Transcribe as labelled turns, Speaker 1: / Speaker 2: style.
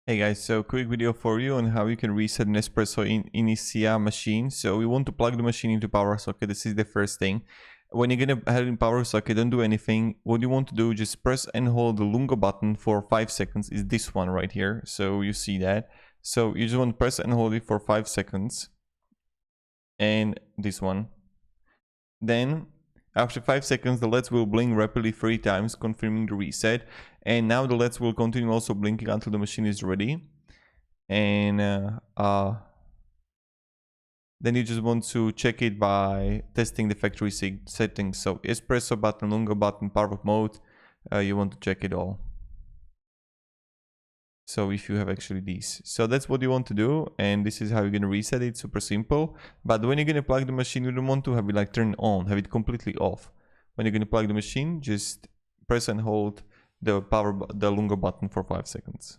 Speaker 1: Hey guys, so quick video for you on how you can reset Nespresso in Inissia machine. So we want to plug the machine into power socket. This is the first thing. When you're gonna have it in power socket, don't do anything. What you want to do, just press and hold the lungo button for 5 seconds. Is this one right here. So you see that. So you just want to press and hold it for 5 seconds. And this one. Then after 5 seconds, the LEDs will blink rapidly 3 times, confirming the reset. And now the LEDs will continue also blinking until the machine is ready. And then you just want to check it by testing the factory settings. So espresso button, lungo button, power mode, you want to check it all. So if you have actually these. So that's what you want to do, and this is how you're going to reset it. Super simple. But when you're going to plug the machine, you don't want to have it like turned on, have it completely off. When you're going to plug the machine, just press and hold the lungo button for 5 seconds.